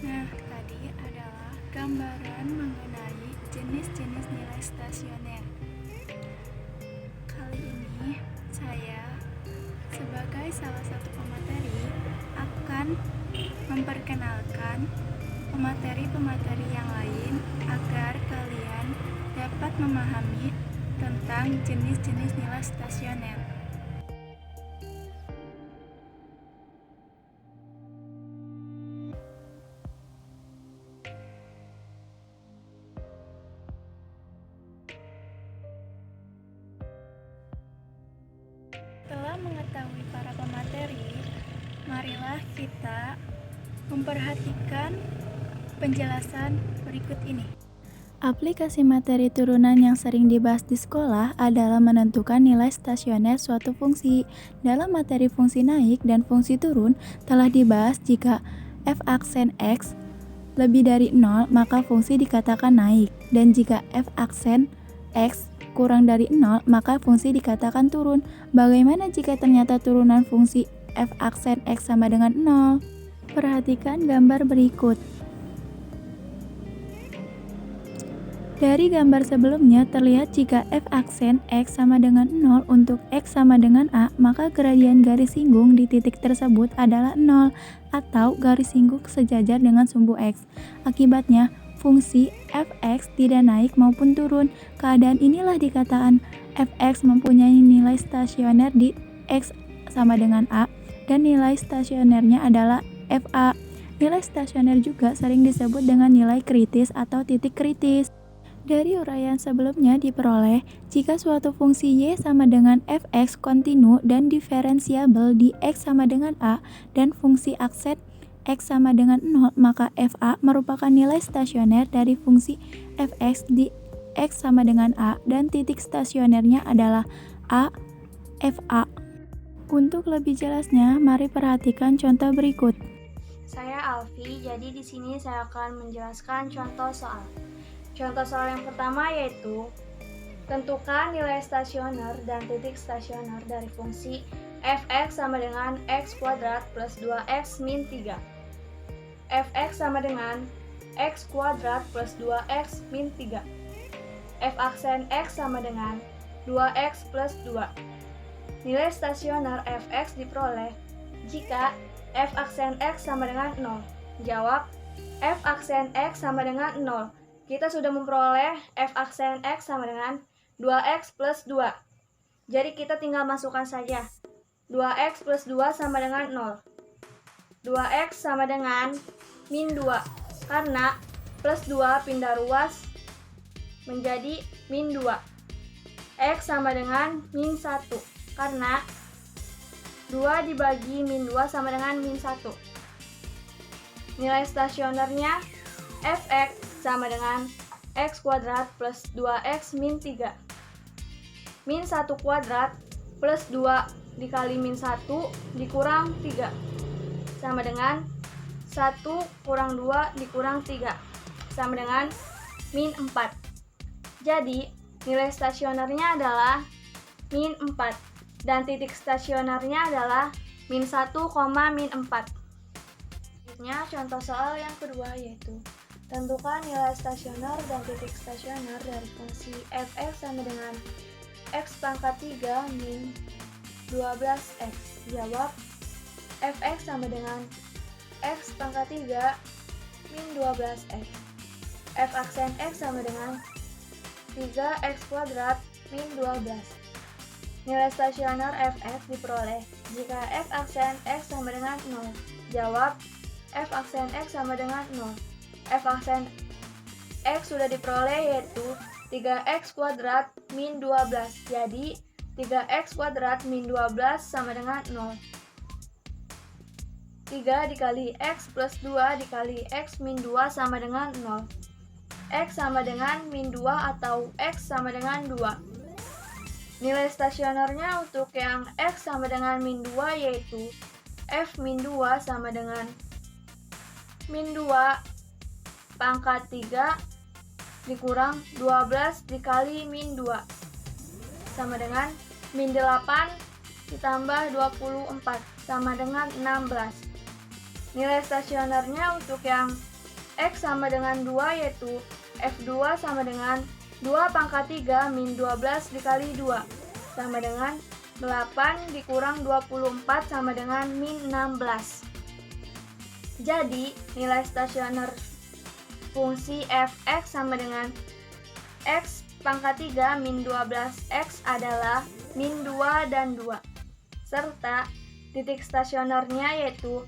Nah, tadi adalah gambaran mengenai jenis-jenis nilai stasioner. Kali ini saya sebagai salah satu pemateri akan memperkenalkan pemateri-pemateri yang lain agar kalian dapat memahami tentang jenis-jenis nilai stasioner. Setelah mengetahui para pemateri, marilah kita memperhatikan penjelasan berikut ini. Aplikasi materi turunan yang sering dibahas di sekolah adalah menentukan nilai stasioner suatu fungsi. Dalam materi fungsi naik dan fungsi turun telah dibahas jika f aksen x lebih dari 0 maka fungsi dikatakan naik, dan jika f aksen x kurang dari 0 maka fungsi dikatakan turun. Bagaimana jika ternyata turunan fungsi f aksen x sama dengan 0? Perhatikan gambar berikut. Dari gambar sebelumnya terlihat jika f aksen x sama dengan 0 untuk x sama dengan a, maka gradian garis singgung di titik tersebut adalah 0 atau garis singgung sejajar dengan sumbu x. Akibatnya, fungsi fx tidak naik maupun turun. Keadaan inilah dikatakan fx mempunyai nilai stasioner di x sama dengan a dan nilai stasionernya adalah fa. Nilai stasioner juga sering disebut dengan nilai kritis atau titik kritis. Dari uraian sebelumnya diperoleh jika suatu fungsi y sama dengan fx kontinu dan diferensiabel di x sama dengan a dan fungsi aksen x sama dengan 0, maka fa merupakan nilai stasioner dari fungsi fx di x sama dengan a dan titik stasionernya adalah a fa. Untuk lebih jelasnya, mari perhatikan contoh berikut. Saya Alfi, jadi di sini saya akan menjelaskan contoh soal. Contoh soal yang pertama yaitu tentukan nilai stasioner dan titik stasioner dari fungsi fx sama dengan x kuadrat plus 2x min 3. Fx sama dengan x kuadrat plus 2x min 3. F aksen x sama dengan 2x plus 2. Nilai stasioner fx diperoleh jika f aksen x sama dengan 0. Jawab, f aksen x sama dengan 0. Kita sudah memperoleh f aksen x sama dengan 2x plus 2. Jadi kita tinggal masukkan saja. 2x plus 2 sama dengan 0. 2x sama dengan min 2. Karena plus 2 pindah ruas menjadi min 2. X sama dengan min 1. Karena 2 dibagi min 2 sama dengan min 1. Nilai stasionernya fx sama dengan x kuadrat plus 2x min 3. Min 1 kuadrat plus 2 dikali min 1 dikurang 3 sama dengan 1 kurang 2 dikurang 3 sama dengan min 4. Jadi nilai stasionernya adalah min 4 dan titik stasionernya adalah min 1, min 4. Selanjutnya contoh soal yang kedua yaitu tentukan nilai stasioner dan titik stasioner dari fungsi fx sama dengan x pangkat 3 min 12x. Jawab, fx sama dengan x pangkat 3 min 12x. F aksen x sama dengan 3x kuadrat min 12. Nilai stasioner fx diperoleh jika f aksen x sama dengan 0. Jawab, f aksen x sama dengan 0. F aksen x sudah diperoleh yaitu 3x kuadrat min 12. Jadi 3x kuadrat min 12 sama dengan 0. 3 dikali x plus 2 dikali x min 2 sama dengan 0. X sama dengan min 2 atau x sama dengan 2. Nilai stasionernya untuk yang x sama dengan min 2 yaitu f min 2 sama dengan min 2 pangkat 3 dikurang 12 dikali min 2 sama dengan min 8 ditambah 24 sama dengan 16. Nilai stasionernya untuk yang X sama dengan 2 yaitu F2 sama dengan 2 pangkat 3 min 12 dikali 2 sama dengan 8 dikurang 24 sama dengan min 16. Jadi nilai stasioner fungsi f(x) sama dengan x pangkat 3 min 12x adalah min 2 dan 2. Serta titik stasionernya yaitu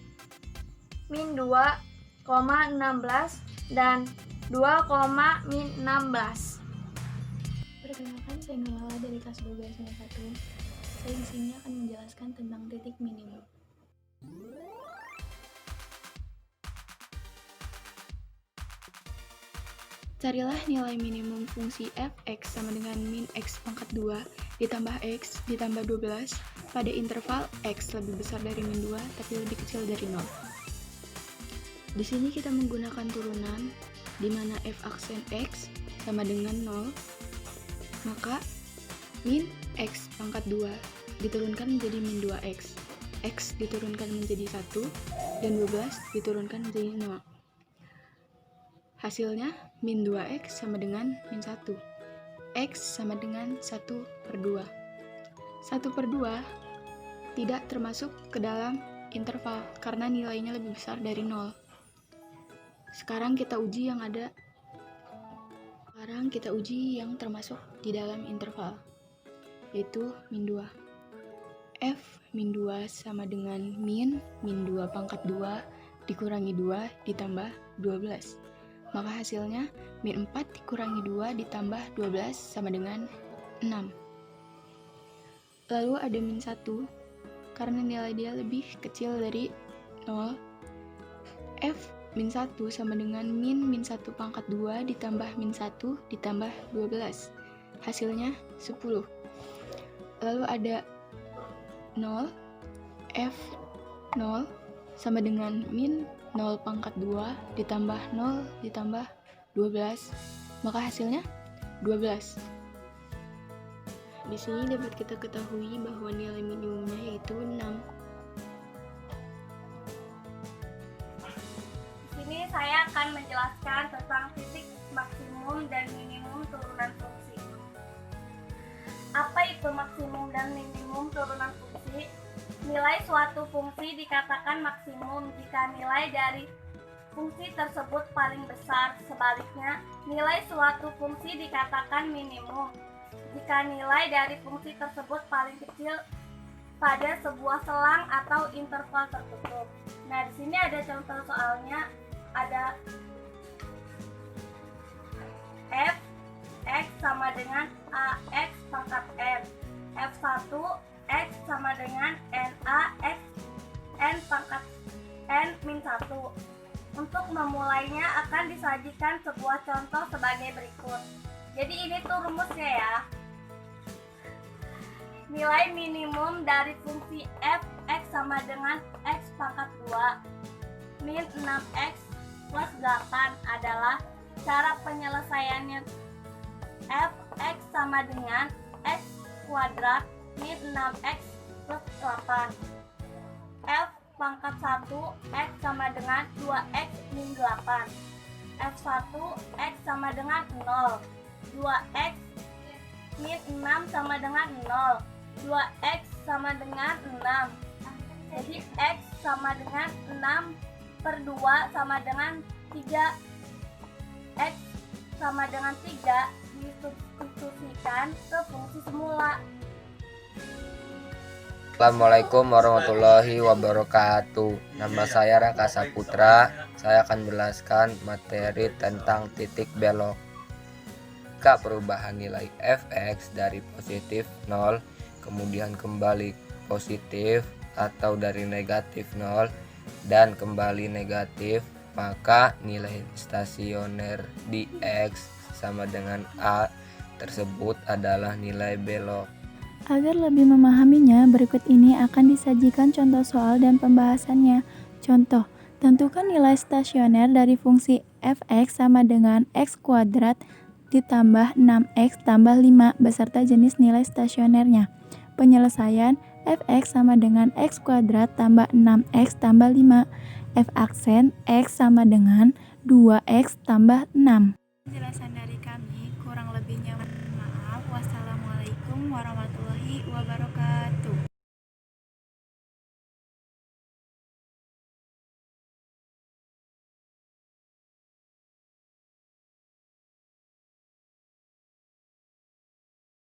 min 2,16 dan 2,16. Perkenalkan, saya Nurlala dari kelas 12 1. Saya di sini akan menjelaskan tentang titik minimum. Carilah nilai minimum fungsi f(x) sama dengan min x pangkat 2 ditambah x ditambah 12 pada interval x lebih besar dari min 2 tapi lebih kecil dari 0. Di sini kita menggunakan turunan di mana f aksen x sama dengan 0, maka min x pangkat 2 diturunkan menjadi min 2x, x diturunkan menjadi 1, dan 12 diturunkan menjadi 0. Hasilnya min 2x sama dengan min 1. X sama dengan 1/2. 1/2 tidak termasuk ke dalam interval karena nilainya lebih besar dari 0. Sekarang kita uji yang termasuk di dalam interval, yaitu min 2. F min 2 sama dengan min 2 pangkat 2 dikurangi 2 ditambah 12. Maka hasilnya min 4 dikurangi 2 ditambah 12 sama dengan 6. Lalu ada min 1, karena nilai dia lebih kecil dari 0. F min 1 sama dengan min 1 pangkat 2 ditambah min 1 ditambah 12. Hasilnya 10. Lalu ada 0. F 0 sama dengan min 0 pangkat 2 ditambah 0 ditambah 12, maka hasilnya 12. Di sini dapat kita ketahui bahwa nilai minimumnya yaitu 6. Di sini saya akan menjelaskan tentang titik maksimum dan minimum turunan fungsi. Apa itu maksimum dan minimum turunan fungsi? Nilai suatu fungsi dikatakan maksimum jika nilai dari fungsi tersebut paling besar. Sebaliknya, nilai suatu fungsi dikatakan minimum jika nilai dari fungsi tersebut paling kecil pada sebuah selang atau interval tertutup. Nah, di sini ada contoh soalnya, ada f x sama dengan ax pangkat n, f1 x sama dengan NaX n pangkat n min 1. Untuk memulainya akan disajikan sebuah contoh sebagai berikut. Jadi ini tuh rumusnya ya. Nilai minimum dari fungsi f x sama dengan x pangkat 2 min 6x plus 8 adalah cara penyelesaiannya. F x sama dengan x kuadrat min 6x plus 8. F pangkat 1 x sama dengan 2x min 8. F1 x sama dengan 0. 2x min 6 sama dengan 0. 2x sama dengan 6. Jadi x sama dengan 6/2 sama dengan 3. X sama dengan 3 disubstitusikan ke fungsi semula. Assalamualaikum warahmatullahi wabarakatuh. Nama saya Raka Saputra. Saya akan menjelaskan materi tentang titik belok. Jika perubahan nilai fx dari positif 0 kemudian kembali positif atau dari negatif 0 dan kembali negatif, maka nilai stasioner di x sama dengan a tersebut adalah nilai belok. Agar lebih memahaminya, berikut ini akan disajikan contoh soal dan pembahasannya. Contoh, tentukan nilai stasioner dari fungsi f(x) sama dengan x kuadrat ditambah 6x tambah 5 beserta jenis nilai stasionernya. Penyelesaian, f(x) sama dengan x kuadrat tambah 6x tambah 5. F aksen x sama dengan 2x tambah 6. Penjelasan dari kami kurang lebihnya maaf. Wassalamualaikum warahmatullahi wabarakatuh.